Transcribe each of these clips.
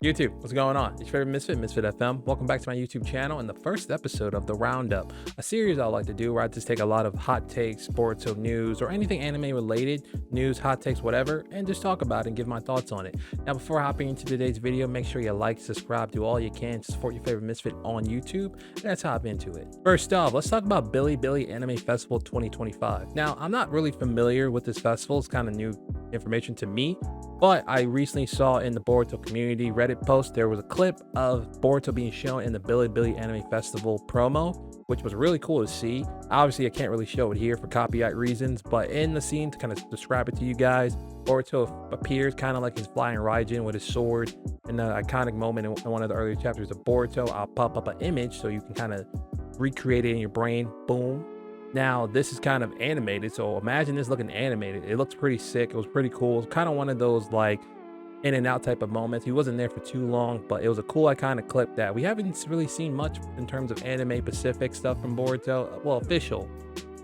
YouTube, what's going on? It's your favorite Misfit, Misfit FM. Welcome back to my YouTube channel and the first episode of the Roundup, a series I like to do where I just take a lot of hot takes, sports, news, or anything anime related, news, hot takes, whatever, and just talk about it and give my thoughts on it. Now, before hopping into today's video, make sure you like, subscribe, do all you can to support your favorite Misfit on YouTube, and let's hop into it. First off, let's talk about BiliBili Anime Festival 2025. Now, I'm not really familiar with this festival. It's kind of new information to me. But I recently saw in the Boruto community Reddit post, there was a clip of Boruto being shown in the BiliBili Anime Festival promo, which was really cool to see. Obviously, I can't really show it here for copyright reasons, but in the scene, to kind of describe it to you guys, Boruto appears kind of like he's flying Raijin with his sword. In the iconic moment in one of the earlier chapters of Boruto, I'll pop up an image so you can kind of recreate it in your brain. Boom. Now, this is kind of animated, so imagine this looking animated. It looks pretty sick. It was pretty cool. It's kind of one of those like in and out type of moments. He wasn't there for too long, but it was a cool iconic clip that we haven't really seen much in terms of anime Pacific stuff from Boruto. Well, official.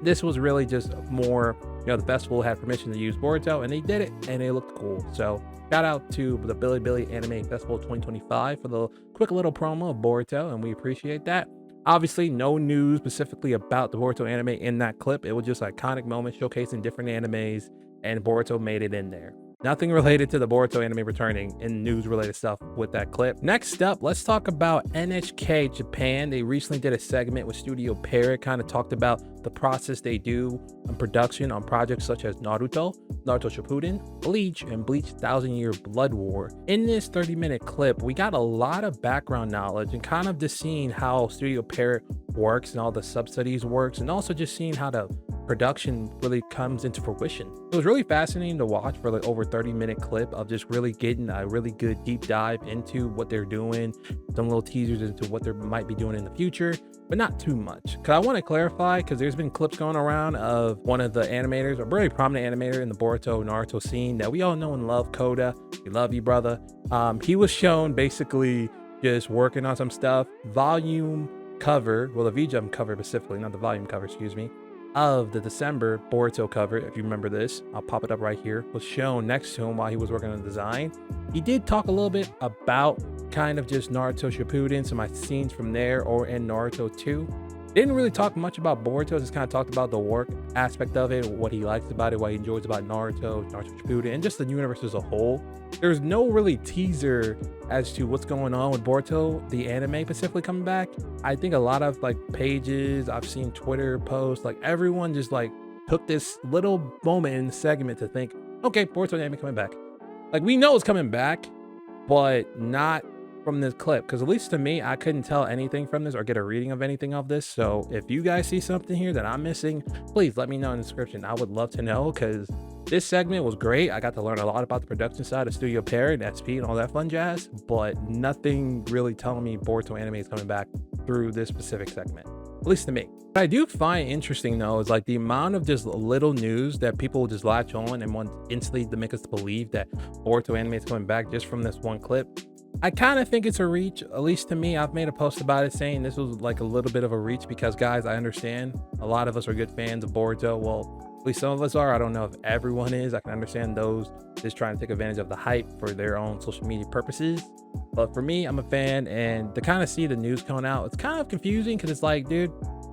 This was really just more, the festival had permission to use Boruto, and they did it, and it looked cool. So shout out to the BiliBili Anime Festival 2025 for the quick little promo of Boruto, and we appreciate that. Obviously, no news specifically about the Boruto anime in that clip. It was just an iconic moment showcasing different animes, and Boruto made it in there. Nothing related to the Boruto anime returning in news related stuff with that clip. Next up, let's talk about NHK Japan. They recently did a segment with Studio Pierrot, kind of talked about the process they do in production on projects such as Naruto Shippuden, Bleach, and Bleach 1000-Year Blood War. In this 30-minute clip, we got a lot of background knowledge and kind of just seeing how Studio Pierrot works and all the sub-studies works, and also just seeing how the production really comes into fruition. It was really fascinating to watch for like over 30-minute clip of just really getting a really good deep dive into what they're doing, some little teasers into what they might be doing in the future, but not too much. Because I want to clarify, because there's been clips going around of one of the animators, a very prominent animator in the Boruto Naruto scene that we all know and love, Koda. We love you, brother. He was shown basically just working on some stuff. Volume cover, well, the V-Jump cover specifically, not the volume cover, excuse me, of the December Boruto cover, if you remember this, I'll pop it up right here, was shown next to him while he was working on the design. He did talk a little bit about kind of just Naruto Shippuden, some of my scenes from there or in Naruto 2. Didn't really talk much about Boruto, just kind of talked about the work aspect of it, what he likes about it, what he enjoys about Naruto Shippuden, and just the universe as a whole. There's no really teaser as to what's going on with Boruto, the anime specifically coming back. I think a lot of like pages, I've seen Twitter posts, like everyone just like took this little moment in the segment to think, okay, Boruto anime coming back. Like we know it's coming back, but not from this clip, because at least to me, I couldn't tell anything from this or get a reading of anything of this. So if you guys see something here that I'm missing, please let me know in the description. I would love to know, because this segment was great. I got to learn a lot about the production side of Studio Pierrot and SP and all that fun jazz, but nothing really telling me Boruto anime is coming back through this specific segment, at least to me. What I do find interesting though is like the amount of just little news that people will just latch on and want instantly to make us believe that Boruto anime is coming back just from this one clip. I kind of think it's a reach, at least to me. I've made a post about it saying this was like a little bit of a reach, because guys, I understand a lot of us are good fans of Boruto. Well, at least some of us are. I don't know if everyone is. I can understand those just trying to take advantage of the hype for their own social media purposes. But for me, I'm a fan, and to kind of see the news coming out, it's kind of confusing, because it's like, dude,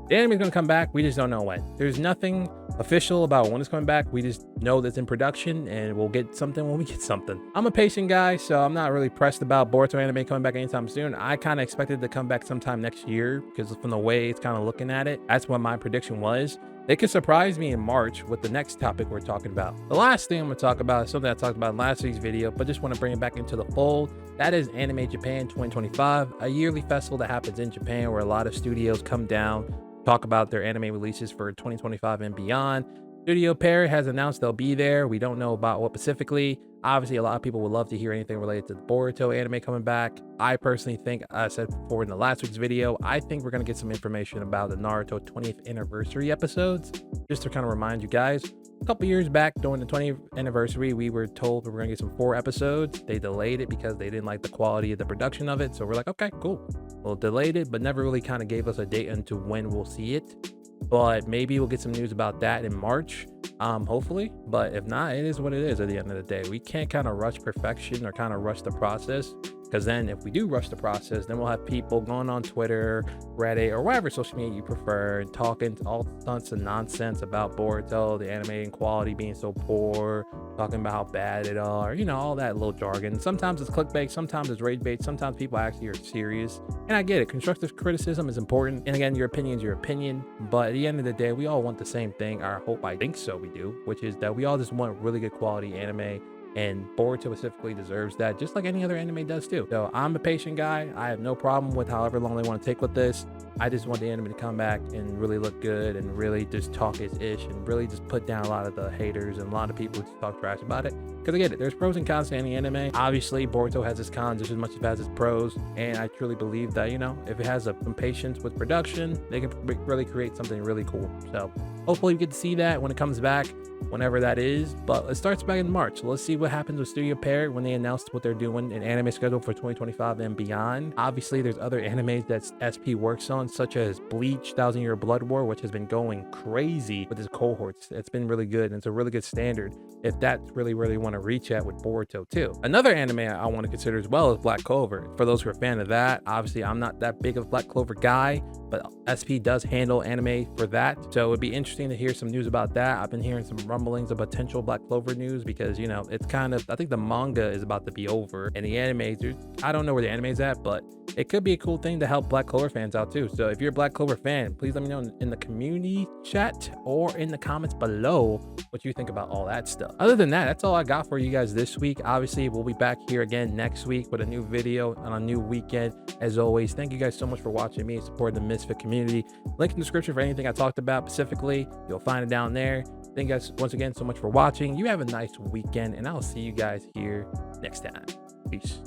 the anime is going to come back. We just don't know when. There's nothing official about when it's coming back. We just know that's in production, and we'll get something when we get something. I'm a patient guy, so I'm not really pressed about Boruto anime coming back anytime soon. I kind of expected it to come back sometime next year, because from the way it's kind of looking at it, that's what my prediction was. They could surprise me in March with the next topic we're talking about. The last thing I'm going to talk about is something I talked about in last week's video, but just want to bring it back into the fold. That is AnimeJapan 2025, a yearly festival that happens in Japan where a lot of studios come down, talk about their anime releases for 2025 and beyond. Studio Pierrot has announced they'll be there. We don't know about what specifically. Obviously, a lot of people would love to hear anything related to the Boruto anime coming back. I personally think, I said before in the last week's video, I think we're going to get some information about the Naruto 20th anniversary episodes. Just to kind of remind you guys, a couple years back during the 20th anniversary, we were told we were going to get some 4 episodes. They delayed it because they didn't like the quality of the production of it. So we're like, okay, cool. Well, delayed it, but never really kind of gave us a date into when we'll see it. But maybe we'll get some news about that in March. hopefully. But if not, it is what it is at the end of the day. We can't kind of rush perfection or kind of rush the process. because then if we do rush the process, then we'll have people going on Twitter, Reddit, or whatever social media you prefer, and talking all sorts of nonsense about Boruto, the animating quality being so poor, talking about how bad it are, you know, all that little jargon. Sometimes it's clickbait, sometimes it's rage bait, sometimes people actually are serious. And I get it, constructive criticism is important. And again, your opinion is your opinion. But at the end of the day, we all want the same thing. I hope, I think so, we do, which is that we all just want really good quality anime. And Boruto specifically deserves that, just like any other anime does too. So I'm a patient guy. I have no problem with however long they want to take with this. I just want the anime to come back and really look good and really just talk his ish and really just put down a lot of the haters and a lot of people who talk trash about it. Because I get it, there's pros and cons to any anime. Obviously, Boruto has its cons just as much as it has its pros. And I truly believe that, you know, if it has some patience with production, they can really create something really cool. So hopefully we get to see that when it comes back, whenever that is. But it starts back in March. So let's see what happens with Studio Pierrot when they announced what they're doing in anime schedule for 2025 and beyond. Obviously, there's other animes that SP works on, such as Bleach, 1000-Year Blood War, which has been going crazy with its cohorts. It's been really good, and it's a really good standard if that's really where they want to reach at with Boruto too. Another anime I want to consider as well is Black Clover. For those who are a fan of that, obviously I'm not that big of a Black Clover guy, but SP does handle anime for that. So it'd be interesting to hear some news about that. I've been hearing some rumblings of potential Black Clover news because, you know, it's kind of, I think the manga is about to be over and the anime, I don't know where the anime is at, but it could be a cool thing to help Black Clover fans out too. So if you're a Black Clover fan, please let me know in the community chat or in the comments below what you think about all that stuff. Other than that, that's all I got for you guys this week. Obviously, we'll be back here again next week with a new video on a new weekend. As always, thank you guys so much for watching me and supporting the Misfit community. Link in the description for anything I talked about specifically. You'll find it down there. Thank you guys once again so much for watching. You have a nice weekend, and I'll see you guys here next time. Peace.